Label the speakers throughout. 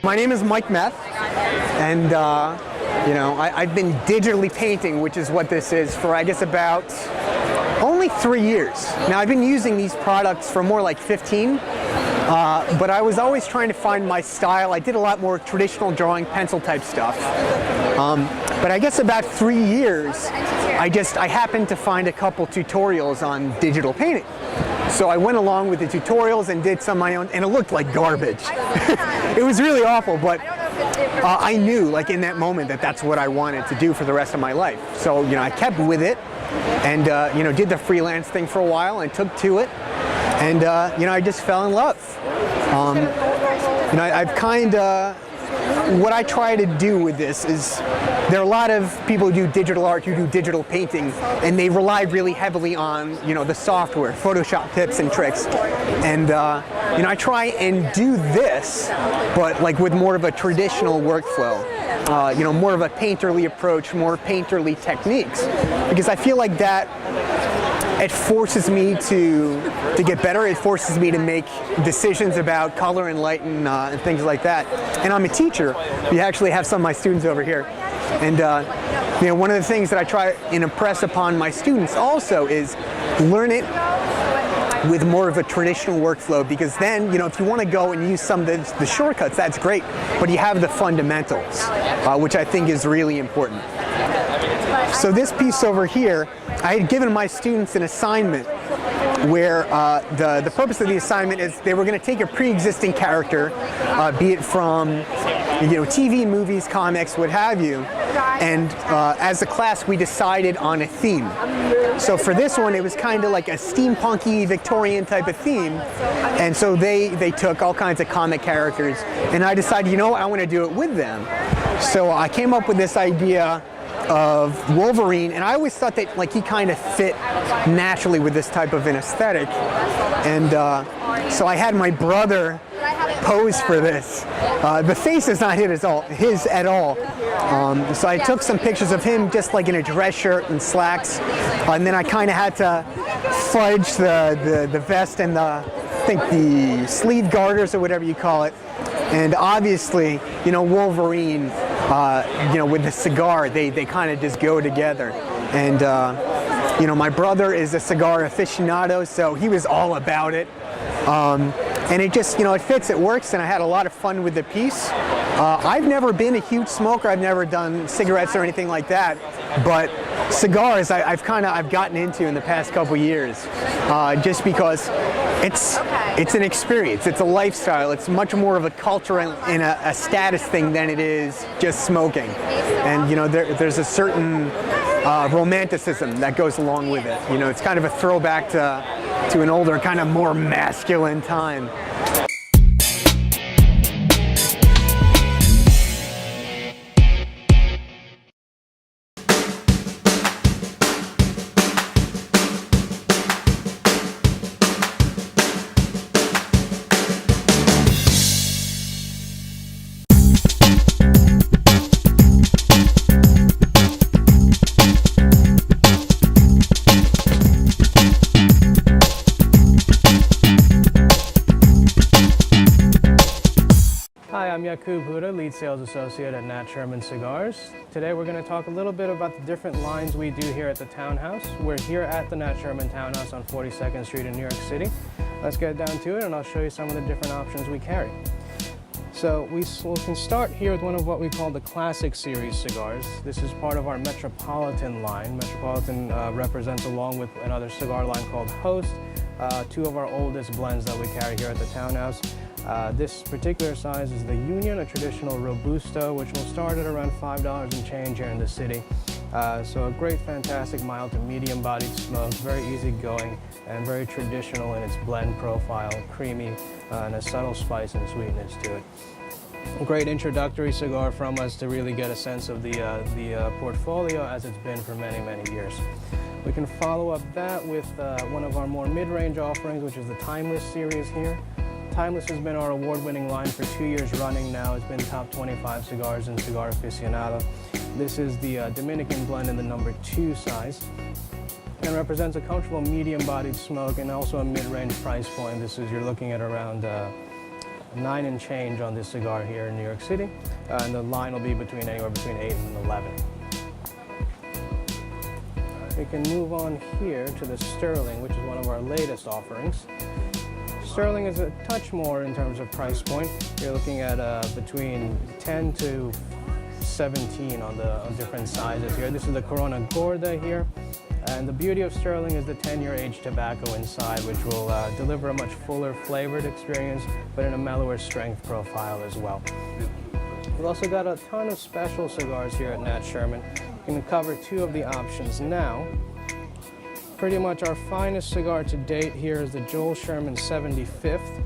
Speaker 1: My name is Mike Meth, and I've been digitally painting, which is what this is, for I guess about only 3 years. Now I've been using these products for more like 15, but I was always trying to find my style. I did a lot more traditional drawing, pencil type stuff. But I guess about 3 years, I happened to find a couple tutorials on digital painting. So I went along with the tutorials and did some of my own, and it looked like garbage. It was really awful, but I knew, like in that moment, that that's what I wanted to do for the rest of my life. So, I kept with it, and did the freelance thing for a while, and took to it, and I just fell in love. I've kind of, what I try to do with this is, there are a lot of people who do digital art, who do digital painting, and they rely really heavily on, the software, Photoshop tips and tricks. And, I try and do this, but like with more of a traditional workflow. More of a painterly approach, more painterly techniques, because I feel like that it forces me to get better. It forces me to make decisions about color and light and things like that. And I'm a teacher. We actually have some of my students over here. And one of the things that I try and impress upon my students also is learn it with more of a traditional workflow, because then, if you want to go and use some of the shortcuts, that's great, but you have the fundamentals, which I think is really important. So this piece over here, I had given my students an assignment where the purpose of the assignment is they were going to take a pre-existing character, be it from TV, movies, comics, what have you, and as a class we decided on a theme. So for this one it was kind of like a steampunky Victorian type of theme, and so they took all kinds of comic characters, and I decided, I want to do it with them. So I came up with this idea of Wolverine, and I always thought that he kind of fit naturally with this type of an aesthetic, and so I had my brother pose for this. The face is not his at all. So I took some pictures of him just like in a dress shirt and slacks, and then I kind of had to fudge the vest and I think the sleeve garters or whatever you call it. And obviously, Wolverine, with the cigar, they kind of just go together. And, my brother is a cigar aficionado, so he was all about it. And it just, it fits, it works, and I had a lot of fun with the piece. I've never been a huge smoker. I've never done cigarettes or anything like that, but cigars I've gotten into in the past couple years, just because it's an experience, it's a lifestyle, it's much more of a culture and a status thing than it is just smoking. And there's a certain romanticism that goes along with it. It's kind of a throwback to an older, kind of more masculine time.
Speaker 2: Hi, I'm Yakub Huda, Lead Sales Associate at Nat Sherman Cigars. Today we're going to talk a little bit about the different lines we do here at the Townhouse. We're here at the Nat Sherman Townhouse on 42nd Street in New York City. Let's get down to it and I'll show you some of the different options we carry. So we can start here with one of what we call the Classic Series cigars. This is part of our Metropolitan line. Metropolitan represents, along with another cigar line called Host, two of our oldest blends that we carry here at the Townhouse. This particular size is the Union, a traditional Robusto, which will start at around $5 and change here in the city. So a great, fantastic, mild to medium-bodied smoke, very easygoing and very traditional in its blend profile, creamy and a subtle spice and sweetness to it. A great introductory cigar from us to really get a sense of the portfolio as it's been for many, many years. We can follow up that with one of our more mid-range offerings, which is the Timeless series here. Timeless has been our award-winning line for 2 years running now. It's been top 25 cigars in Cigar Aficionado. This is the Dominican blend in the number 2 size and represents a comfortable medium-bodied smoke and also a mid-range price point. This is, you're looking at around 9 and change on this cigar here in New York City, and the line will be anywhere between 8 and 11. We can move on here to the Sterling, which is one of our latest offerings. Sterling is a touch more in terms of price point. You're looking at between 10 to 17 on different sizes here. This is the Corona Gorda here. And the beauty of Sterling is the 10-year aged tobacco inside, which will deliver a much fuller flavored experience, but in a mellower strength profile as well. We've also got a ton of special cigars here at Nat Sherman. We can cover 2 of the options now. Pretty much our finest cigar to date here is the Joel Sherman 75th.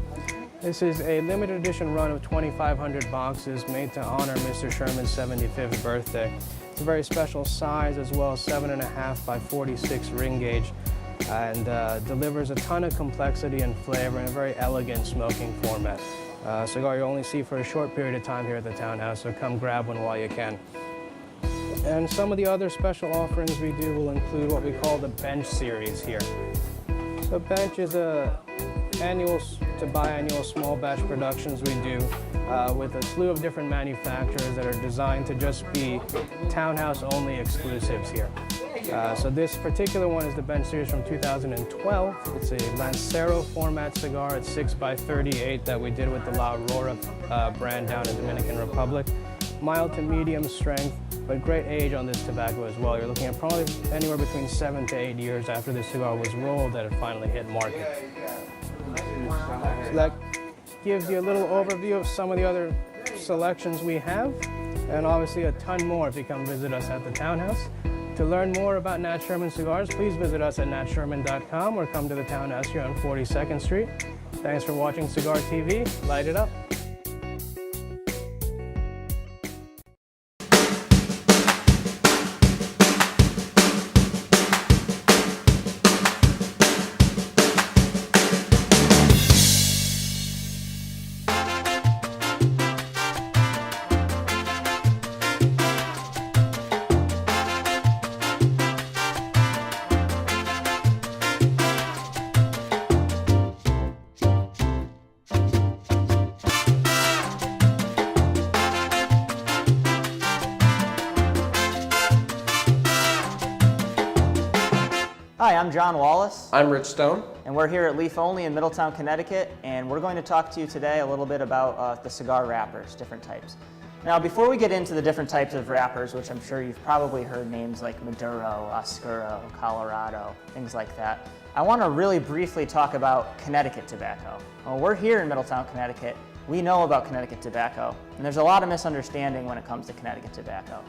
Speaker 2: This is a limited edition run of 2,500 boxes made to honor Mr. Sherman's 75th birthday. It's a very special size as well, 7.5 by 46 ring gauge, and delivers a ton of complexity and flavor in a very elegant smoking format. Cigar you only see for a short period of time here at the Townhouse, so come grab one while you can. And some of the other special offerings we do will include what we call the Bench series here. So Bench is a annual to biannual small batch productions we do with a slew of different manufacturers that are designed to just be Townhouse only exclusives here. So this particular one is the Bench series from 2012. It's a Lancero format cigar at 6 by 38 that we did with the La Aurora brand down in Dominican Republic. Mild to medium strength, but great age on this tobacco as well. You're looking at probably anywhere between 7 to 8 years after this cigar was rolled that it finally hit market. So that gives you a little overview of some of the other selections we have, and obviously a ton more if you come visit us at the Townhouse. To learn more about Nat Sherman cigars, please visit us at natsherman.com or come to the Townhouse here on 42nd Street. Thanks for watching Cigar TV. Light it up.
Speaker 3: Hi, I'm John Wallace.
Speaker 4: I'm Rich Stone.
Speaker 3: And we're here at Leaf Only in Middletown, Connecticut, and we're going to talk to you today a little bit about the cigar wrappers, different types. Now, before we get into the different types of wrappers, which I'm sure you've probably heard names like Maduro, Oscuro, Colorado, things like that, I want to really briefly talk about Connecticut tobacco. Well, we're here in Middletown, Connecticut. We know about Connecticut tobacco, and there's a lot of misunderstanding when it comes to Connecticut tobacco.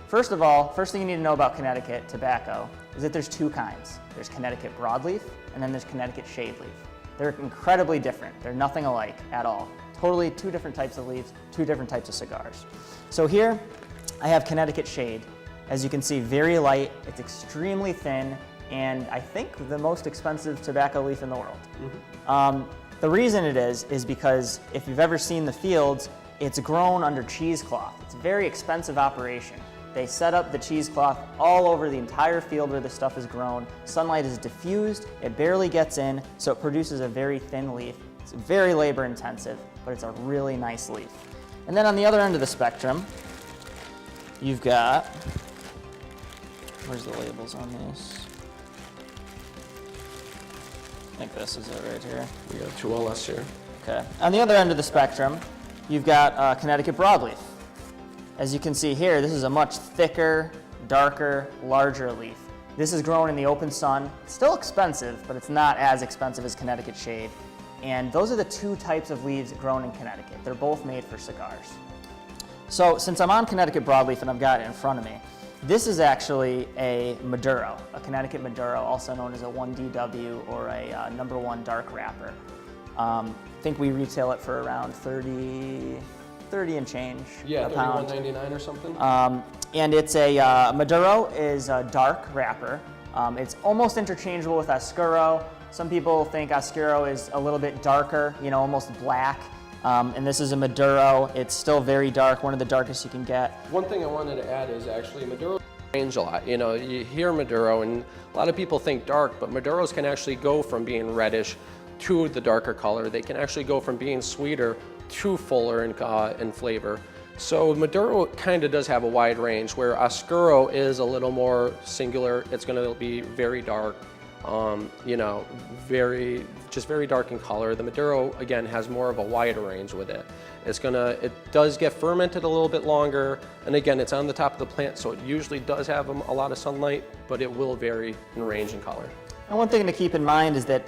Speaker 3: First of all, first thing you need to know about Connecticut tobacco is that there's 2 kinds. There's Connecticut broadleaf, and then there's Connecticut shade leaf. They're incredibly different. They're nothing alike at all. Totally 2 different types of leaves, 2 different types of cigars. So here, I have Connecticut shade. As you can see, very light, it's extremely thin, and I think the most expensive tobacco leaf in the world. The reason it is because if you've ever seen the fields, it's grown under cheesecloth. It's a very expensive operation. They set up the cheesecloth all over the entire field where the stuff is grown. Sunlight is diffused, it barely gets in, so it produces a very thin leaf. It's very labor intensive, but it's a really nice leaf. And then on the other end of the spectrum, you've got, where's the labels on these? I think this is it right here.
Speaker 4: We got 2 LS here.
Speaker 3: Okay. On the other end of the spectrum, you've got Connecticut broadleaf. As you can see here, this is a much thicker, darker, larger leaf. This is grown in the open sun. It's still expensive, but it's not as expensive as Connecticut shade. And those are the 2 types of leaves grown in Connecticut. They're both made for cigars. So since I'm on Connecticut broadleaf and I've got it in front of me, this is actually a Maduro, a Connecticut Maduro, also known as a 1DW or a number 1 dark wrapper. I think we retail it for around 30 and change
Speaker 4: Yeah,
Speaker 3: a pound.
Speaker 4: $31.99 or something.
Speaker 3: And it's a, Maduro is a dark wrapper. It's almost interchangeable with Oscuro. Some people think Oscuro is a little bit darker, you know, almost black. And this is a Maduro. It's still very dark, one of the darkest you can get.
Speaker 4: One thing I wanted to add is actually Maduro range a lot. You know, you hear Maduro and a lot of people think dark, but Maduros can actually go from being reddish to the darker color. They can actually go from being sweeter too fuller in flavor. So Maduro kind of does have a wide range, where Oscuro is a little more singular. It's going to be very dark, you know, just very dark in color. The Maduro, again, has more of a wider range with it. It does get fermented a little bit longer, and again, it's on the top of the plant, so it usually does have a lot of sunlight, but it will vary in range and color.
Speaker 3: And one thing to keep in mind is that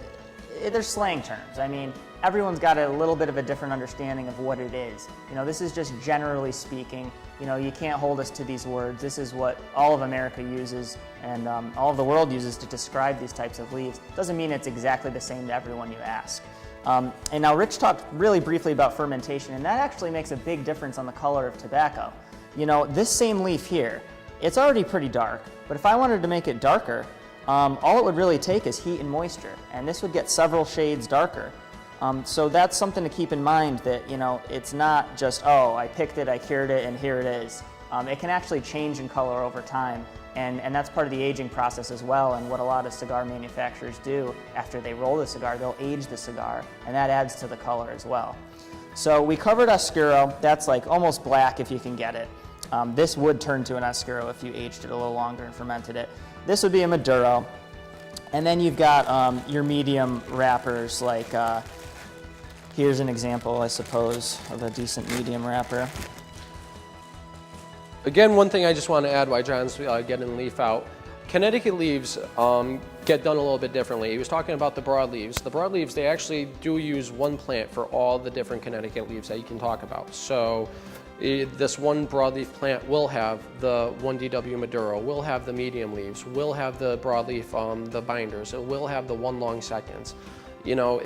Speaker 3: there's slang terms. I mean, everyone's got a little bit of a different understanding of what it is. You know, this is just generally speaking. You know, you can't hold us to these words. This is what all of America uses and all of the world uses to describe these types of leaves. Doesn't mean it's exactly the same to everyone you ask. And now Rich talked really briefly about fermentation, and that actually makes a big difference on the color of tobacco. You know, this same leaf here, it's already pretty dark, but if I wanted to make it darker, all it would really take is heat and moisture, and this would get several shades darker. So that's something to keep in mind, that, you know, it's not just, oh, I picked it, I cured it, and here it is. It can actually change in color over time, and that's part of the aging process as well, and what a lot of cigar manufacturers do after they roll the cigar, they'll age the cigar, and that adds to the color as well. So we covered Oscuro. That's like almost black if you can get it. This would turn to an Oscuro if you aged it a little longer and fermented it. This would be a Maduro. And then you've got your medium wrappers, like here's an example, I suppose, of a decent medium wrapper.
Speaker 4: Again, one thing I just want to add while John's getting leaf out, Connecticut leaves get done a little bit differently. He was talking about the broadleaves. The broadleaves, they actually do use one plant for all the different Connecticut leaves that you can talk about. So this one broadleaf plant will have the 1DW Maduro, will have the medium leaves, will have the broadleaf, the binders, it will have the one long seconds. You know,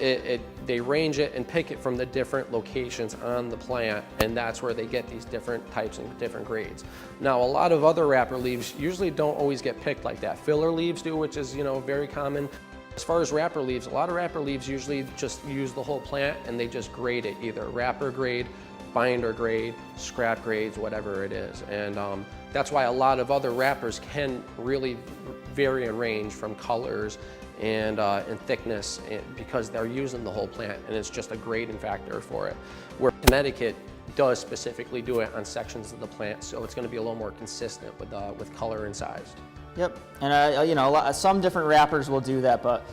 Speaker 4: they range it and pick it from the different locations on the plant, and that's where they get these different types and different grades. Now, a lot of other wrapper leaves usually don't always get picked like that. Filler leaves do, which is, you know, very common. As far as wrapper leaves, a lot of wrapper leaves usually just use the whole plant and they just grade it, either wrapper grade, binder grade, scrap grades, whatever it is. And that's why a lot of other wrappers can really vary in range from colors and thickness, because they're using the whole plant, and it's just a grading factor for it. Where Connecticut does specifically do it on sections of the plant, so it's going to be a little more consistent with color and size. Yep,
Speaker 3: and you know, some different wrappers will do that, but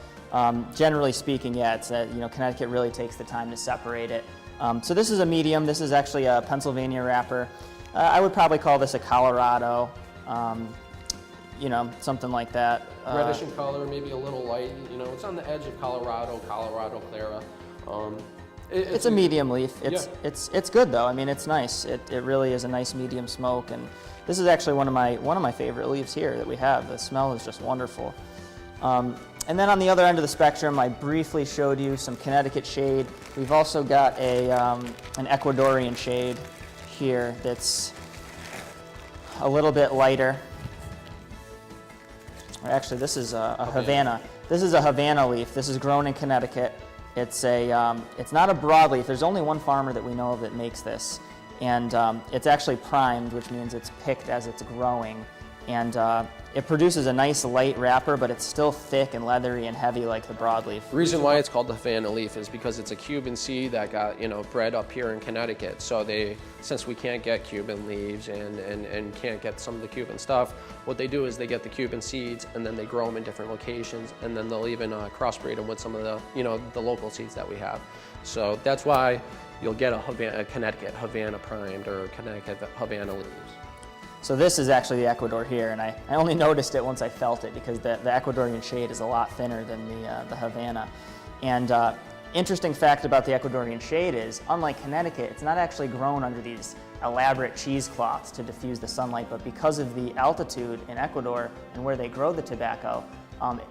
Speaker 3: generally speaking, yeah, it's you know, Connecticut really takes the time to separate it. So this is a medium. This is actually a Pennsylvania wrapper. I would probably call this a Colorado. You know, something like that.
Speaker 4: Reddish in color, maybe a little light. You know, it's on the edge of Colorado Clara.
Speaker 3: It's a medium leaf.
Speaker 4: Yeah.
Speaker 3: It's good though. I mean, it's nice. It really is a nice medium smoke, and this is actually one of my favorite leaves here that we have. The smell is just wonderful. And then on the other end of the spectrum, I briefly showed you some Connecticut shade. We've also got an Ecuadorian shade here that's a little bit lighter. Actually, this is a Havana. This is a Havana leaf. This is grown in Connecticut. It's not a broadleaf. There's only one farmer that we know of that makes this, and it's actually primed, which means it's picked as it's growing, and it produces a nice light wrapper, but it's still thick and leathery and heavy like the broadleaf.
Speaker 4: The reason why it's called the Havana leaf is because it's a Cuban seed that got, you know, bred up here in Connecticut. So since we can't get Cuban leaves and can't get some of the Cuban stuff, what they do is they get the Cuban seeds and then they grow them in different locations, and then they'll even crossbreed them with some of the, you know, the local seeds that we have. So that's why you'll get a Connecticut Havana primed or Connecticut Havana leaves.
Speaker 3: So this is actually the Ecuador here, and I only noticed it once I felt it, because the Ecuadorian shade is a lot thinner than the Havana. And interesting fact about the Ecuadorian shade is, unlike Connecticut, it's not actually grown under these elaborate cheesecloths to diffuse the sunlight, but because of the altitude in Ecuador and where they grow the tobacco,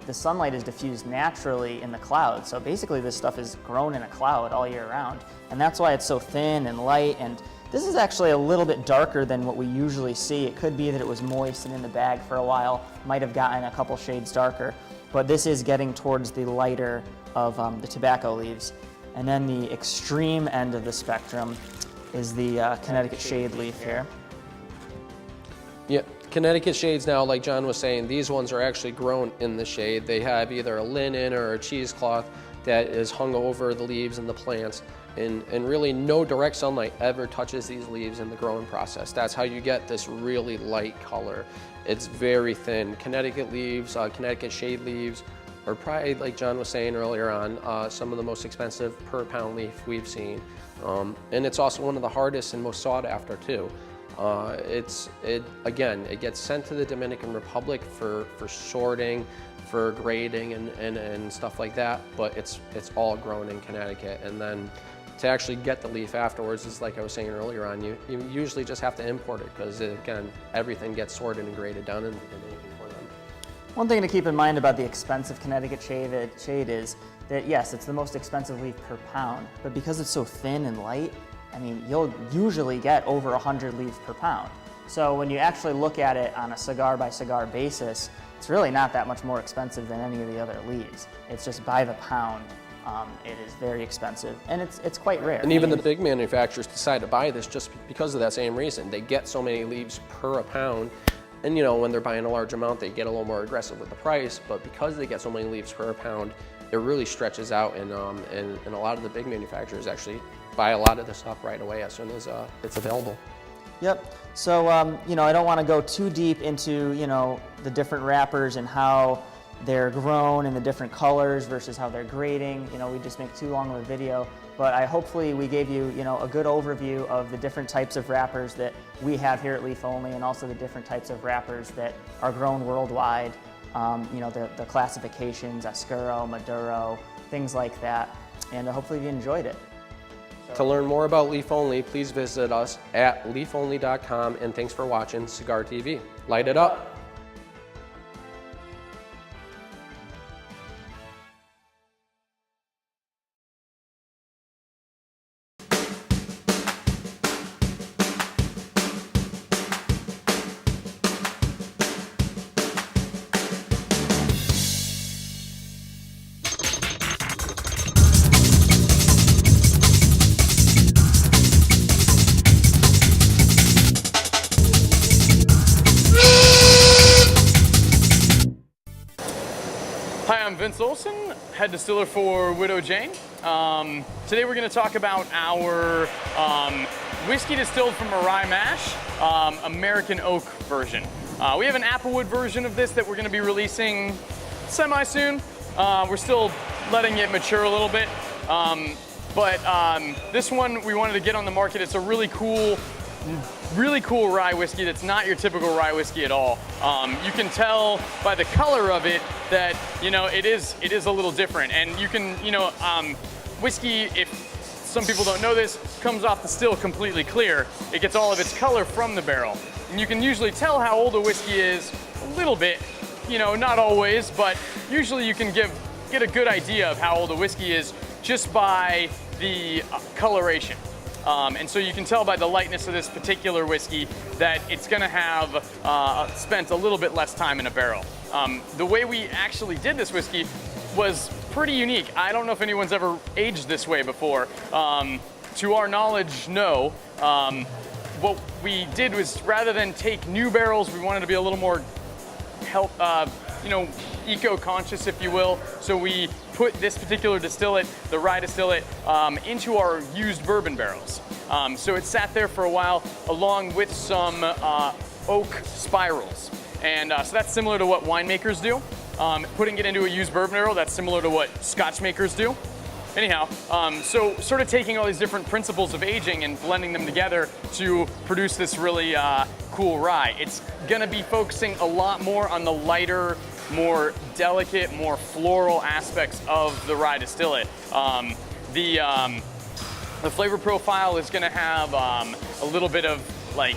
Speaker 3: the sunlight is diffused naturally in the clouds. So basically this stuff is grown in a cloud all year round, and that's why it's so thin and light. And this is actually a little bit darker than what we usually see. It could be that it was moist and in the bag for a while, might have gotten a couple shades darker, but this is getting towards the lighter of the tobacco leaves. And then the extreme end of the spectrum is the Connecticut shade leaf here.
Speaker 4: Yeah, Connecticut shades now, like John was saying, these ones are actually grown in the shade. They have either a linen or a cheesecloth that is hung over the leaves and the plants, and really no direct sunlight ever touches these leaves in the growing process. That's how you get this really light color. It's very thin. Connecticut leaves, Connecticut shade leaves are probably, like John was saying earlier on, some of the most expensive per pound leaf we've seen. And it's also one of the hardest and most sought after too. Again, it gets sent to the Dominican Republic for sorting, for grading and stuff like that, but it's all grown in Connecticut. And then to actually get the leaf afterwards is, like I was saying earlier on, you usually just have to import it because, again, everything gets sorted and graded down in for them.
Speaker 3: One thing to keep in mind about the expensive Connecticut shade is that, yes, it's the most expensive leaf per pound, but because it's so thin and light, I mean, you'll usually get over 100 leaves per pound. So when you actually look at it on a cigar by cigar basis, it's really not that much more expensive than any of the other leaves. It's just by the pound. It is very expensive, and it's quite rare.
Speaker 4: And even the big manufacturers decide to buy this just because of that same reason. They get so many leaves per pound, and when they're buying a large amount, they get a little more aggressive with the price, but because they get so many leaves per pound, it really stretches out, and a lot of the big manufacturers actually buy a lot of this stuff right away as soon as it's available.
Speaker 3: Yep. So, I don't want to go too deep into, the different wrappers and how they're grown in the different colors versus how they're grading. We just make too long of a video, but hopefully we gave you, a good overview of the different types of wrappers that we have here at Leaf Only, and also the different types of wrappers that are grown worldwide. The classifications, Oscuro, Maduro, things like that, and hopefully you enjoyed it.
Speaker 4: To learn more about Leaf Only, please visit us at leafonly.com, and thanks for watching Cigar TV. Light it up.
Speaker 5: Hi, I'm Vince Olson, head distiller for Widow Jane. Today we're going to talk about our whiskey distilled from a rye mash, American oak version. We have an applewood version of this that we're going to be releasing semi-soon. We're still letting it mature a little bit, but this one we wanted to get on the market. It's a really cool rye whiskey that's not your typical rye whiskey at all. You can tell by the color of it that it is a little different, and you can whiskey, if some people don't know this, comes off the still completely clear. It gets all of its color from the barrel, and you can usually tell how old a whiskey is a little bit, not always, but usually you can get a good idea of how old a whiskey is just by the coloration. And so you can tell by the lightness of this particular whiskey that it's going to have spent a little bit less time in a barrel. The way we actually did this whiskey was pretty unique. I don't know if anyone's ever aged this way before. To our knowledge, no. What we did was, rather than take new barrels, we wanted to be a little more eco-conscious, if you will. So we put this particular distillate, the rye distillate, into our used bourbon barrels. So it sat there for a while along with some oak spirals. And so that's similar to what winemakers do. Putting it into a used bourbon barrel, that's similar to what Scotch makers do. Anyhow, so sort of taking all these different principles of aging and blending them together to produce this really cool rye. It's gonna be focusing a lot more on the lighter, more delicate, more floral aspects of the rye distillate. The flavor profile is gonna have a little bit of like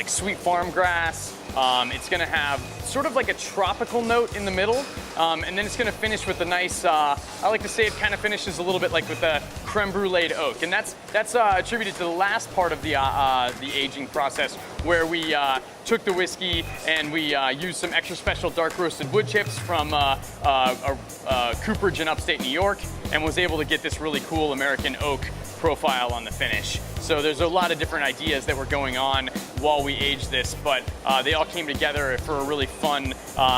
Speaker 5: sweet farm grass. It's gonna have sort of like a tropical note in the middle, and then it's gonna finish with a nice, I like to say it kind of finishes a little bit like with a creme brulee oak, and that's attributed to the last part of the aging process, where we took the whiskey and we used some extra special dark roasted wood chips from cooperage in upstate New York, and was able to get this really cool American oak profile on the finish. So there's a lot of different ideas that were going on while we aged this, but they all came together for a really fun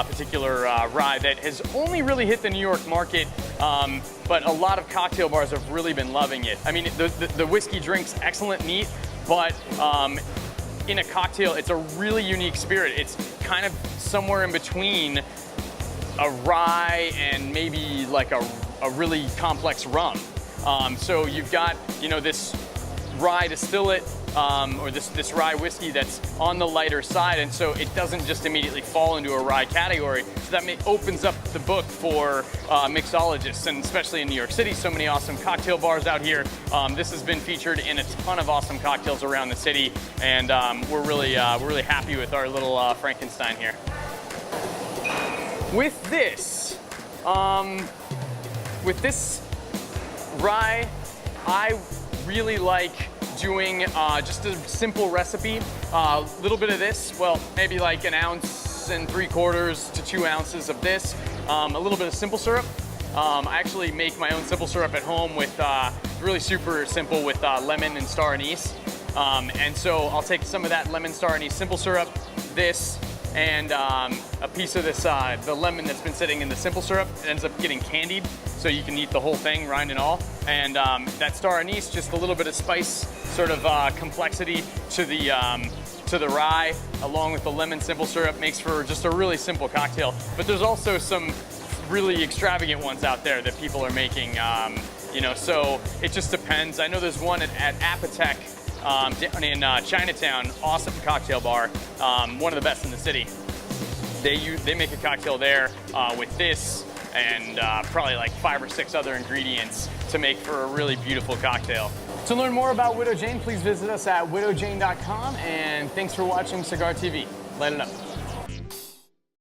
Speaker 5: particular rye that has only really hit the New York market, but a lot of cocktail bars have really been loving it. I mean, the whiskey drink's excellent neat, but in a cocktail, it's a really unique spirit. It's kind of somewhere in between a rye and maybe like a really complex rum. So you've got, this rye distillate, or this rye whiskey that's on the lighter side, and so it doesn't just immediately fall into a rye category. So that opens up the book for mixologists, and especially in New York City, so many awesome cocktail bars out here. This has been featured in a ton of awesome cocktails around the city, and we're really happy with our little Frankenstein here. With this rye, I really like doing just a simple recipe. A little bit of this, well, maybe like 1 3/4 to 2 ounces of this. A little bit of simple syrup. I actually make my own simple syrup at home with really super simple with lemon and star anise. And so I'll take some of that lemon star anise simple syrup, this, and a piece of this, the lemon that's been sitting in the simple syrup. It ends up getting candied, so you can eat the whole thing, rind and all. And that star anise, just a little bit of spice, sort of complexity to the rye, along with the lemon simple syrup, makes for just a really simple cocktail. But there's also some really extravagant ones out there that people are making, so it just depends. I know there's one at Apothec, down in Chinatown, awesome cocktail bar, one of the best in the city. They make a cocktail there with this and probably like 5 or 6 other ingredients to make for a really beautiful cocktail. To learn more about Widow Jane, please visit us at widowjane.com, and thanks for watching Cigar TV. Light it up.